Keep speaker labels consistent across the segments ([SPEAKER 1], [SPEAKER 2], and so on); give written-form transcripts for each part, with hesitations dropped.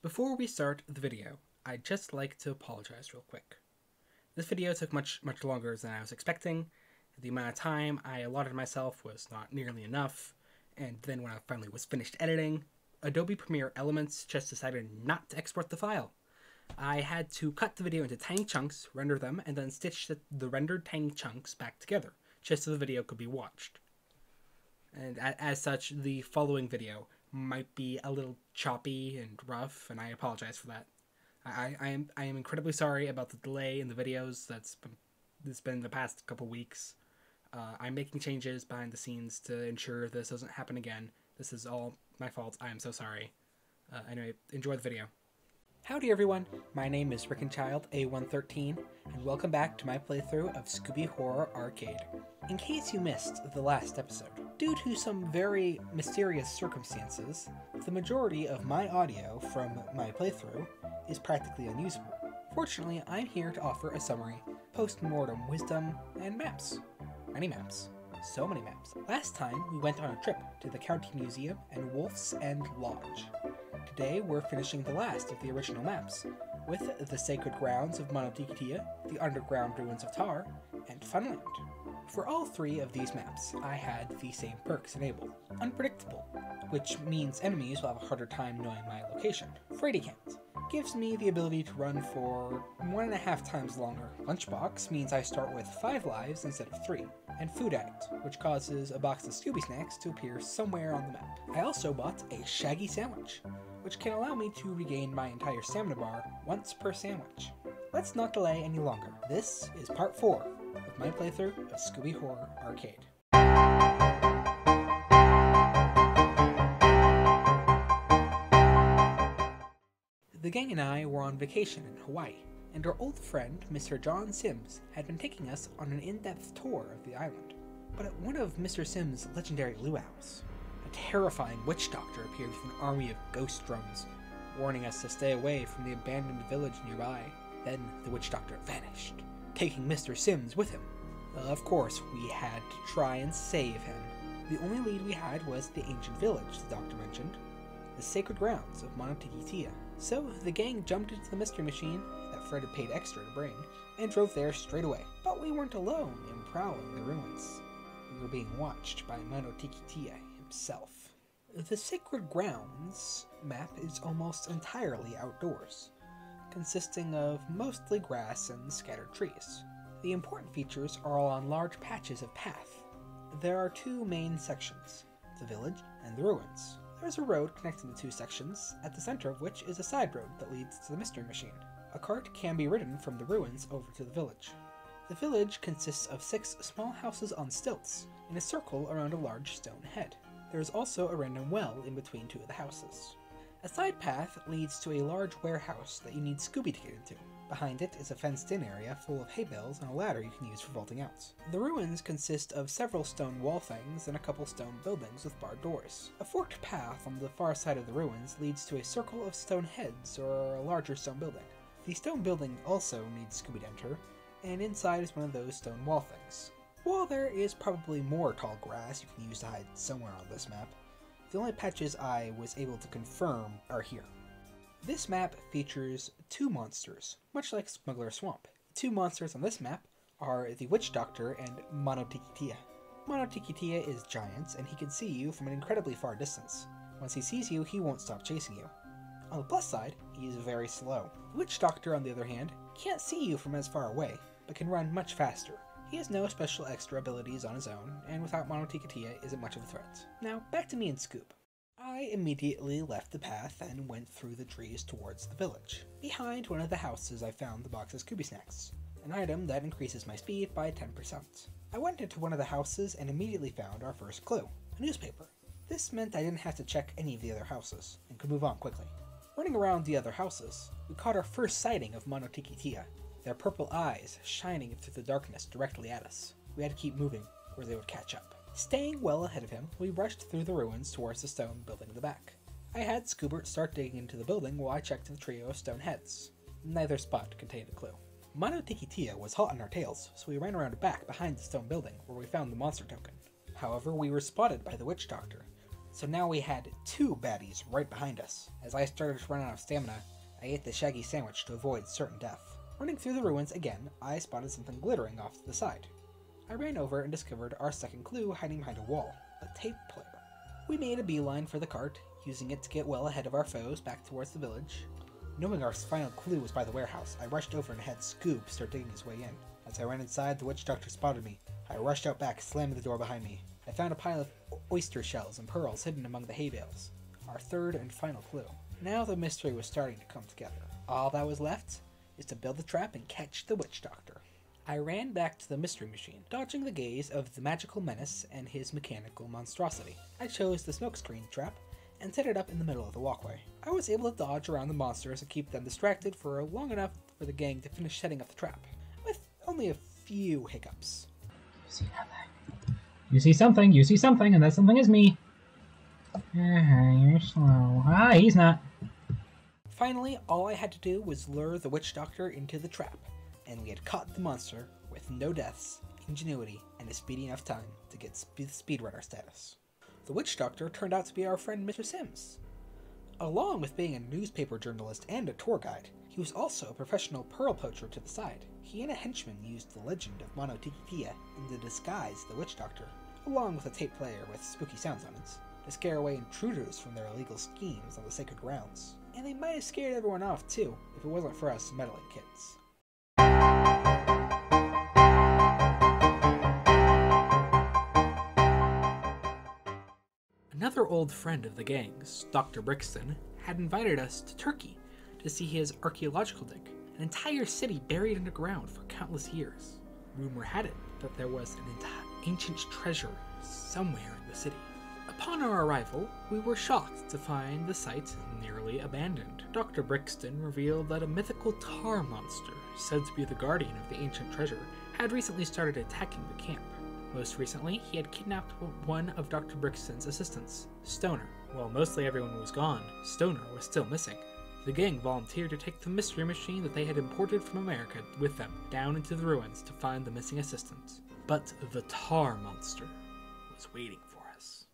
[SPEAKER 1] Before we start the video, I'd just like to apologize real quick. This video took much longer than I was expecting. The amount of time I allotted myself was not nearly enough, and then when I finally was finished editing, Adobe Premiere Elements just decided not to export the file. I had to cut the video into tiny chunks, render them, and then stitch the rendered tiny chunks back together, just so the video could be watched. And as such, the following video might be a little choppy and rough, and I apologize for that. I am incredibly sorry about the delay in the videos that's been the past couple weeks. I'm making changes behind the scenes to ensure this doesn't happen again. This is all my fault. I am so sorry. Anyway, enjoy the video. Howdy everyone, my name is Rickenchild A113, and welcome back to my playthrough of Scooby Horror Arcade. In case you missed the last episode, due to some very mysterious circumstances, the majority of my audio from my playthrough is practically unusable. Fortunately, I'm here to offer a summary, post-mortem wisdom, and maps. Many maps. So many maps. Last time, we went on a trip to the County Museum and Wolf's End Lodge. Today, we're finishing the last of the original maps, with the Sacred Grounds of Monotikitia, the Underground Ruins of Tar, and Funland. For all three of these maps, I had the same perks enabled. Unpredictable, which means enemies will have a harder time knowing my location. Fraidy Count gives me the ability to run for 1.5 times longer. Lunchbox means I start with 5 lives instead of 3. And Food Addict, which causes a box of Scooby snacks to appear somewhere on the map. I also bought a Shaggy Sandwich, which can allow me to regain my entire stamina bar once per sandwich. Let's not delay any longer. This is part 4 of my playthrough of Scooby Horror Arcade. The gang and I were on vacation in Hawaii, and our old friend, Mr. John Sims, had been taking us on an in-depth tour of the island. But at one of Mr. Sims' legendary luau's, a terrifying witch doctor appeared with an army of ghost drones, warning us to stay away from the abandoned village nearby. Then the witch doctor vanished, taking Mr. Sims with him. Of course, we had to try and save him. The only lead we had was the ancient village the doctor mentioned, the sacred grounds of Monotikitia. So the gang jumped into the mystery machine that Fred had paid extra to bring, and drove there straight away. But we weren't alone in prowling the ruins. We were being watched by Monotikitia himself. The Sacred Grounds map is almost entirely outdoors, consisting of mostly grass and scattered trees. The important features are all on large patches of path. There are 2 main sections, the village and the ruins. There's a road connecting the 2 sections, at the center of which is a side road that leads to the mystery machine. A cart can be ridden from the ruins over to the village. The village consists of 6 small houses on stilts, in a circle around a large stone head. There is also a random well in between 2 of the houses. A side path leads to a large warehouse that you need Scooby to get into. Behind it is a fenced-in area full of hay bales and a ladder you can use for vaulting out. The ruins consist of several stone wall things and a couple stone buildings with barred doors. A forked path on the far side of the ruins leads to a circle of stone heads or a larger stone building. The stone building also needs Scooby to enter, and inside is one of those stone wall things. While there is probably more tall grass you can use to hide somewhere on this map, the only patches I was able to confirm are here. This map features 2 monsters, much like Smuggler Swamp. The 2 monsters on this map are the Witch Doctor and Monotikitia. Monotikitia is giant, and he can see you from an incredibly far distance. Once he sees you, he won't stop chasing you. On the plus side, he is very slow. The Witch Doctor, on the other hand, can't see you from as far away, but can run much faster. He has no special extra abilities on his own, and without Monotikitia isn't much of a threat. Now, back to me and Scoop. I immediately left the path and went through the trees towards the village. Behind one of the houses I found the box of Scooby Snacks, an item that increases my speed by 10%. I went into one of the houses and immediately found our first clue, a newspaper. This meant I didn't have to check any of the other houses, and could move on quickly. Running around the other houses, we caught our first sighting of Monotikitia, their purple eyes shining through the darkness directly at us. We had to keep moving, or they would catch up. Staying well ahead of him, we rushed through the ruins towards the stone building in the back. I had Scoobert start digging into the building while I checked the trio of stone heads. Neither spot contained a clue. Monotikitia was hot on our tails, so we ran around back behind the stone building where we found the monster token. However, we were spotted by the Witch Doctor, So now we had two baddies right behind us. As I started to run out of stamina, I ate the shaggy sandwich to avoid certain death. Running through the ruins again, I spotted something glittering off to the side. I ran over and discovered our second clue hiding behind a wall, a tape player. We made a beeline for the cart, using it to get well ahead of our foes back towards the village. Knowing our final clue was by the warehouse, I rushed over and had Scoob start digging his way in. As I ran inside, the witch doctor spotted me. I rushed out back, slamming the door behind me. I found a pile of oyster shells and pearls hidden among the hay bales. Our third and final clue. Now the mystery was starting to come together. All that was left is to build the trap and catch the witch doctor. I ran back to the mystery machine, dodging the gaze of the magical menace and his mechanical monstrosity. I chose the smokescreen trap and set it up in the middle of the walkway. I was able to dodge around the monsters and keep them distracted for long enough for the gang to finish setting up the trap, with only a few hiccups.
[SPEAKER 2] You see nothing. You see something, and that something is me. You're slow. He's not.
[SPEAKER 1] Finally, all I had to do was lure the witch doctor into the trap, and we had caught the monster with no deaths, ingenuity, and a speedy enough time to get speedrunner status. The witch doctor turned out to be our friend Mr. Sims. Along with being a newspaper journalist and a tour guide, he was also a professional pearl poacher to the side. He and a henchman used the legend of Monotikia to disguise the witch doctor, along with a tape player with spooky sounds on it, to scare away intruders from their illegal schemes on the sacred grounds. And they might have scared everyone off too, if it wasn't for us meddling kids. Another old friend of the gang's, Dr. Brixton, had invited us to Turkey to see his archaeological dig, an entire city buried underground for countless years. Rumor had it that there was an ancient treasure somewhere in the city. Upon our arrival, we were shocked to find the site nearly abandoned. Dr. Brixton revealed that a mythical tar monster, said to be the guardian of the ancient treasure, had recently started attacking the camp. Most recently, he had kidnapped one of Dr. Brixton's assistants, Stoner. While mostly everyone was gone, Stoner was still missing. The gang volunteered to take the mystery machine that they had imported from America with them down into the ruins to find the missing assistant. But the tar monster was waiting for us.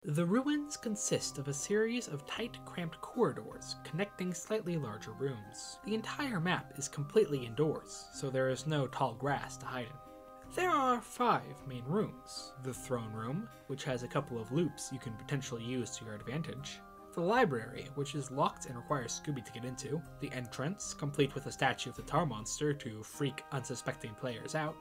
[SPEAKER 1] The ruins consist of a series of tight, cramped corridors connecting slightly larger rooms. The entire map is completely indoors, so there is no tall grass to hide in. There are 5 main rooms. The throne room, which has a couple of loops you can potentially use to your advantage. The library, which is locked and requires Scooby to get into. The entrance, complete with a statue of the tar monster to freak unsuspecting players out.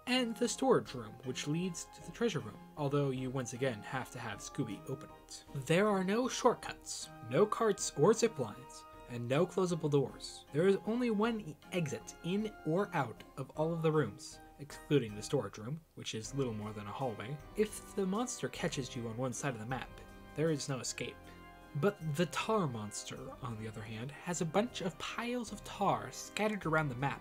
[SPEAKER 1] And the storage room, which leads to the treasure room, although you once again have to have Scooby open it. There are no shortcuts, no carts or zip lines, and no closable doors. There is only one exit in or out of all of the rooms, excluding the storage room, which is little more than a hallway. If the monster catches you on one side of the map, there is no escape. But the tar monster, on the other hand, has a bunch of piles of tar scattered around the map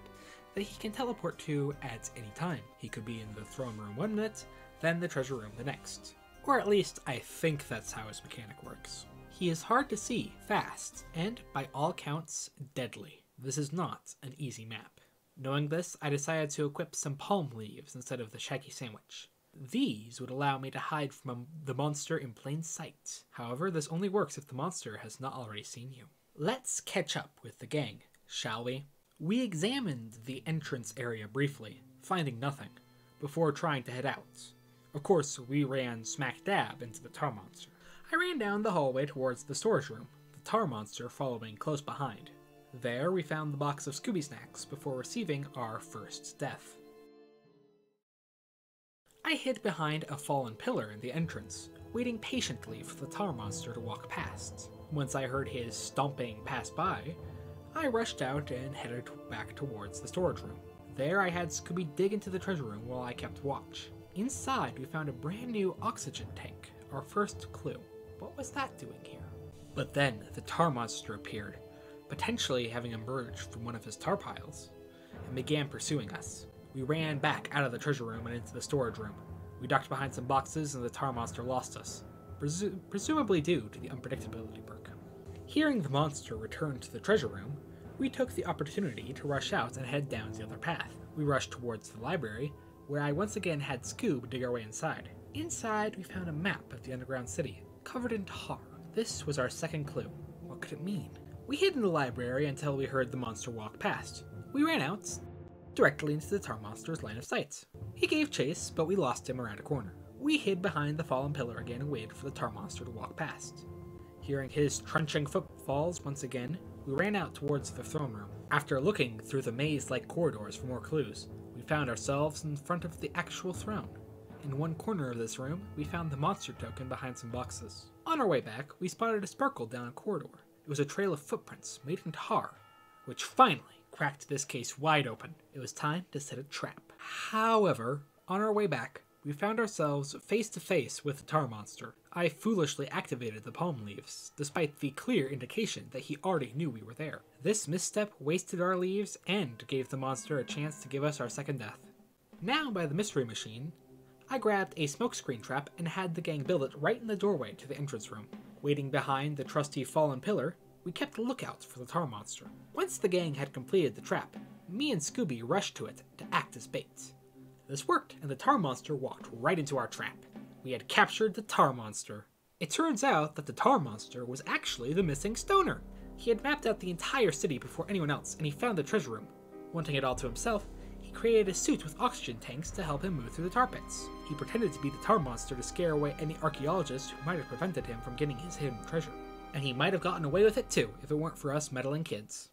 [SPEAKER 1] that he can teleport to at any time. He could be in the throne room 1 minute, then the treasure room the next. Or at least I think that's how his mechanic works. He is hard to see, fast, and by all counts, deadly. This is not an easy map. Knowing this, I decided to equip some palm leaves instead of the shaggy sandwich. These would allow me to hide from the monster in plain sight. However, this only works if the monster has not already seen you. Let's catch up with the gang, shall we? We examined the entrance area briefly, finding nothing, before trying to head out. Of course, we ran smack dab into the tar monster. I ran down the hallway towards the storage room, the tar monster following close behind. There, we found the box of Scooby snacks before receiving our first death. I hid behind a fallen pillar in the entrance, waiting patiently for the tar monster to walk past. Once I heard his stomping pass by, I rushed out and headed back towards the storage room. There I had Scooby dig into the treasure room while I kept watch. Inside, we found a brand new oxygen tank, our first clue. What was that doing here? But then, the tar monster appeared, potentially having emerged from one of his tar piles, and began pursuing us. We ran back out of the treasure room and into the storage room. We ducked behind some boxes and the tar monster lost us, presumably due to the unpredictability perk. Hearing the monster return to the treasure room, we took the opportunity to rush out and head down the other path. We rushed towards the library, where I once again had Scoob dig our way inside. Inside, we found a map of the underground city, covered in tar. This was our second clue. What could it mean? We hid in the library until we heard the monster walk past. We ran out, directly into the tar monster's line of sight. He gave chase, but we lost him around a corner. We hid behind the fallen pillar again and waited for the tar monster to walk past. Hearing his crunching footfalls once again, we ran out towards the throne room. After looking through the maze-like corridors for more clues, we found ourselves in front of the actual throne. In one corner of this room, we found the monster token behind some boxes. On our way back, we spotted a sparkle down a corridor. It was a trail of footprints made in tar, which finally cracked this case wide open. It was time to set a trap. However, on our way back, we found ourselves face to face with the tar monster. I foolishly activated the palm leaves, despite the clear indication that he already knew we were there. This misstep wasted our leaves and gave the monster a chance to give us our second death. Now by the mystery machine, I grabbed a smokescreen trap and had the gang build it right in the doorway to the entrance room. Waiting behind the trusty fallen pillar, we kept a lookout for the tar monster. Once the gang had completed the trap, me and Scooby rushed to it to act as bait. This worked, and the tar monster walked right into our trap. We had captured the tar monster. It turns out that the tar monster was actually the missing stoner. He had mapped out the entire city before anyone else, and he found the treasure room. Wanting it all to himself, he created a suit with oxygen tanks to help him move through the tar pits. He pretended to be the tar monster to scare away any archaeologists who might have prevented him from getting his hidden treasure. And he might have gotten away with it too, if it weren't for us meddling kids.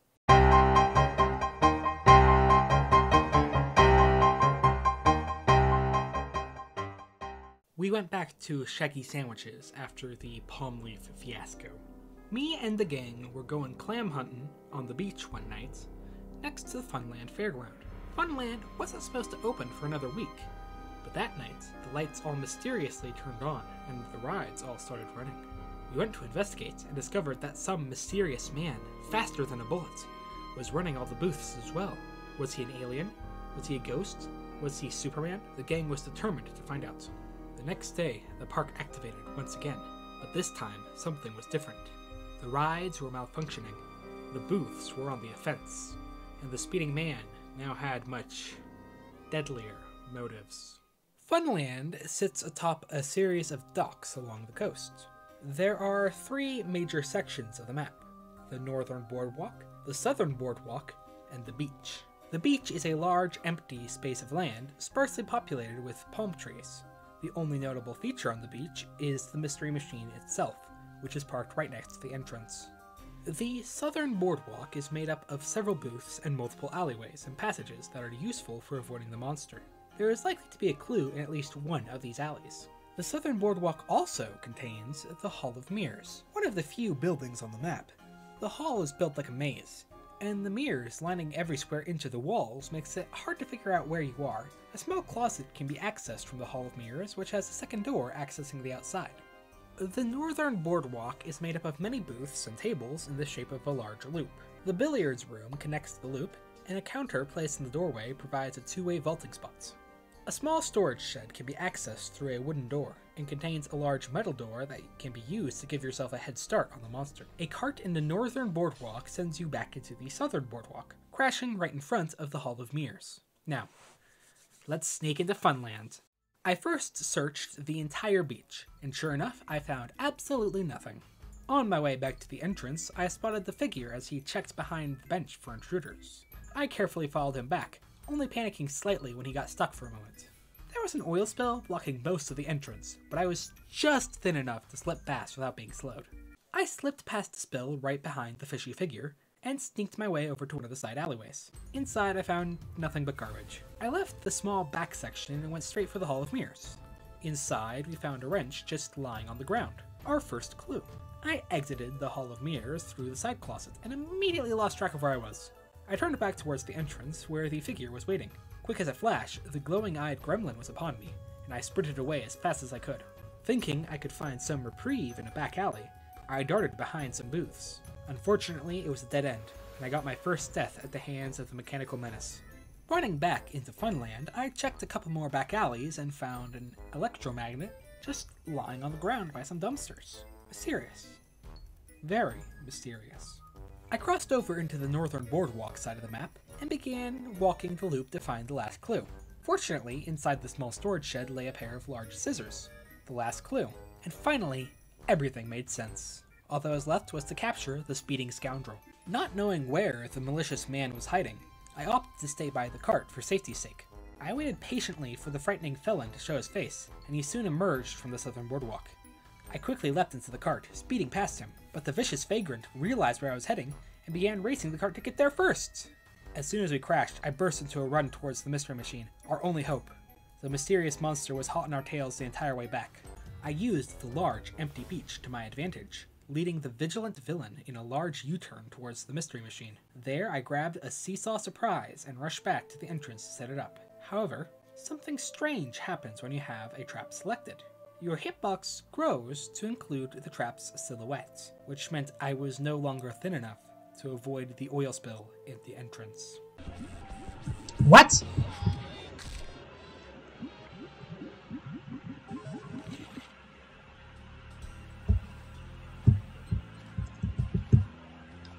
[SPEAKER 1] We went back to Shaggy Sandwiches after the palm leaf fiasco. Me and the gang were going clam hunting on the beach one night, next to the Funland Fairground. Funland wasn't supposed to open for another week, but that night, the lights all mysteriously turned on and the rides all started running. We went to investigate and discovered that some mysterious man, faster than a bullet, was running all the booths as well. Was he an alien? Was he a ghost? Was he Superman? The gang was determined to find out. The next day, the park activated once again, but this time, something was different. The rides were malfunctioning, the booths were on the offense, and the speeding man now had much deadlier motives. Funland sits atop a series of docks along the coast. There are three major sections of the map: the northern boardwalk, the southern boardwalk, and the beach. The beach is a large, empty space of land, sparsely populated with palm trees. The only notable feature on the beach is the mystery machine itself, which is parked right next to the entrance. The southern boardwalk is made up of several booths and multiple alleyways and passages that are useful for avoiding the monster. There is likely to be a clue in at least one of these alleys. The southern boardwalk also contains the Hall of Mirrors, one of the few buildings on the map. The hall is built like a maze, and the mirrors lining every square inch of the walls makes it hard to figure out where you are. A small closet can be accessed from the Hall of Mirrors, which has a second door accessing the outside. The northern boardwalk is made up of many booths and tables in the shape of a large loop. The billiards room connects to the loop, and a counter placed in the doorway provides a two-way vaulting spot. A small storage shed can be accessed through a wooden door, and contains a large metal door that can be used to give yourself a head start on the monster. A cart in the northern boardwalk sends you back into the southern boardwalk, crashing right in front of the Hall of Mirrors. Now, let's sneak into Funland. I first searched the entire beach, and sure enough, I found absolutely nothing. On my way back to the entrance, I spotted the figure as he checked behind the bench for intruders. I carefully followed him back, only panicking slightly when he got stuck for a moment. There was an oil spill blocking most of the entrance, but I was just thin enough to slip past without being slowed. I slipped past the spill right behind the fishy figure, and sneaked my way over to one of the side alleyways. Inside, I found nothing but garbage. I left the small back section and went straight for the Hall of Mirrors. Inside, we found a wrench just lying on the ground. Our first clue. I exited the Hall of Mirrors through the side closet and immediately lost track of where I was. I turned back towards the entrance where the figure was waiting. Quick as a flash, the glowing-eyed gremlin was upon me, and I sprinted away as fast as I could. Thinking I could find some reprieve in a back alley, I darted behind some booths. Unfortunately, it was a dead end, and I got my first death at the hands of the mechanical menace. Running back into Funland, I checked a couple more back alleys and found an electromagnet just lying on the ground by some dumpsters. Mysterious. Very mysterious. I crossed over into the northern boardwalk side of the map and began walking the loop to find the last clue. Fortunately, inside the small storage shed lay a pair of large scissors. The last clue. And finally, Everything made sense. All that was left was to capture the speeding scoundrel. Not knowing where the malicious man was hiding, I opted to stay by the cart for safety's sake. I waited patiently for the frightening felon to show his face, and he soon emerged from the southern boardwalk. I quickly leapt into the cart, speeding past him, but the vicious vagrant realized where I was heading and began racing the cart to get there first. As soon as we crashed, I burst into a run towards the mystery machine, our only hope. The mysterious monster was hot on our tails the entire way back. I used the large, empty beach to my advantage, leading the vigilant villain in a large U-turn towards the mystery machine. There, I grabbed a seesaw surprise and rushed back to the entrance to set it up. However, something strange happens when you have a trap selected. Your hitbox grows to include the trap's silhouette, which meant I was no longer thin enough to avoid the oil spill at the entrance.
[SPEAKER 2] What?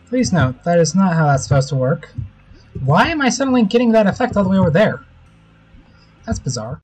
[SPEAKER 2] Please note, that is not how that's supposed to work. Why am I suddenly getting that effect all the way over there? That's bizarre.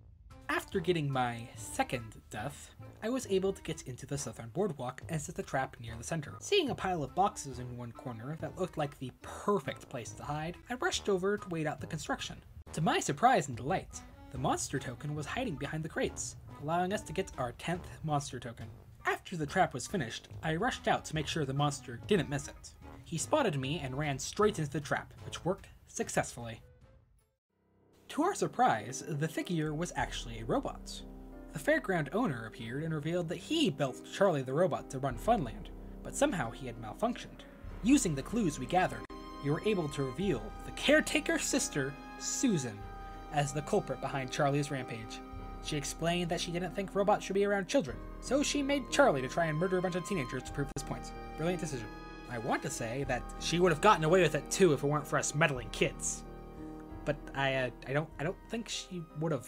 [SPEAKER 1] After getting my second death, I was able to get into the southern boardwalk and set the trap near the center. Seeing a pile of boxes in one corner that looked like the perfect place to hide, I rushed over to wait out the construction. To my surprise and delight, the monster token was hiding behind the crates, allowing us to get our 10th monster token. After the trap was finished, I rushed out to make sure the monster didn't miss it. He spotted me and ran straight into the trap, which worked successfully. To our surprise, the figure was actually a robot. The fairground owner appeared and revealed that he built Charlie the robot to run Funland, but somehow he had malfunctioned. Using the clues we gathered, we were able to reveal the caretaker's sister, Susan, as the culprit behind Charlie's rampage. She explained that she didn't think robots should be around children, so she made Charlie to try and murder a bunch of teenagers to prove this point. Brilliant decision. I want to say that she would have gotten away with it too if it weren't for us meddling kids. But I don't think she would have.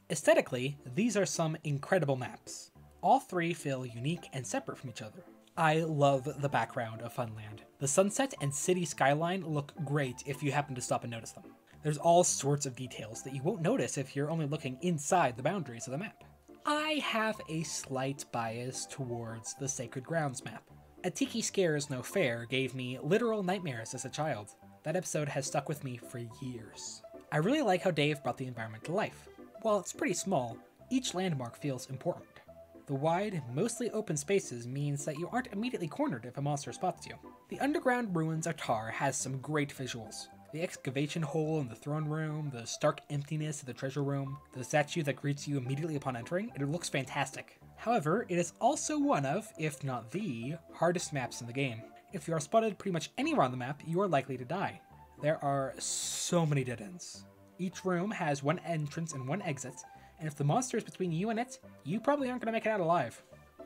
[SPEAKER 1] Aesthetically, these are some incredible maps. All three feel unique and separate from each other. I love the background of Funland. The sunset and city skyline look great if you happen to stop and notice them. There's all sorts of details that you won't notice if you're only looking inside the boundaries of the map. I have a slight bias towards the Sacred Grounds map. A Tiki Scares No Fair gave me literal nightmares as a child. That episode has stuck with me for years. I really like how Dave brought the environment to life. While it's pretty small, each landmark feels important. The wide, mostly open spaces means that you aren't immediately cornered if a monster spots you. The underground ruins of Tar has some great visuals. The excavation hole in the throne room, the stark emptiness of the treasure room, the statue that greets you immediately upon entering, it looks fantastic. However, it is also one of, if not the, hardest maps in the game. If you are spotted pretty much anywhere on the map, you are likely to die. There are so many dead ends. Each room has one entrance and one exit, and if the monster is between you and it, you probably aren't going to make it out alive.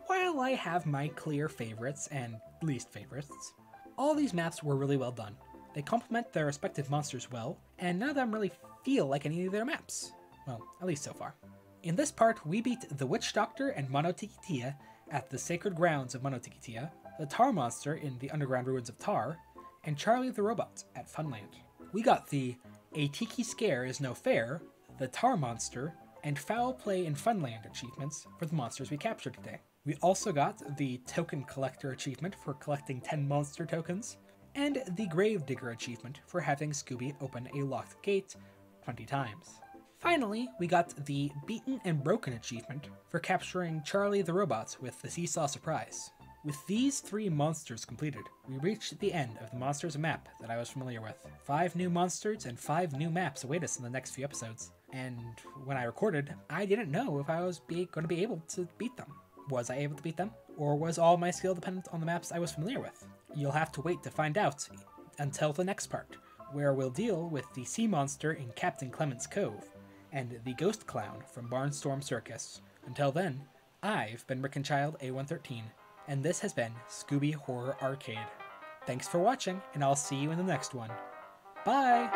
[SPEAKER 1] While I have my clear favorites and least favorites, all these maps were really well done. They complement their respective monsters well, and none of them really feel like any of their maps. Well, at least so far. In this part, we beat the Witch Doctor and Monotikitia at the Sacred Grounds of Monotikitia, the Tar Monster in the Underground Ruins of Tar, and Charlie the Robot at Funland. We got the A Tiki Scare Is No Fair, the Tar Monster, and Foul Play in Funland achievements for the monsters we captured today. We also got the Token Collector achievement for collecting 10 monster tokens, and the Gravedigger achievement for having Scooby open a locked gate 20 times. Finally, we got the Beaten and Broken achievement for capturing Charlie the Robot with the Seesaw Surprise. With these 3 monsters completed, we reached the end of the Monsters map that I was familiar with. 5 new monsters and 5 new maps await us in the next few episodes, and when I recorded, I didn't know if I was going to be able to beat them. Was I able to beat them? Or was all my skill dependent on the maps I was familiar with? You'll have to wait to find out until the next part, where we'll deal with the sea monster in Captain Clement's Cove, and the ghost clown from Barnstorm Circus. Until then, I've been Rickenchild A113, and this has been Scooby Horror Arcade. Thanks for watching, and I'll see you in the next one. Bye!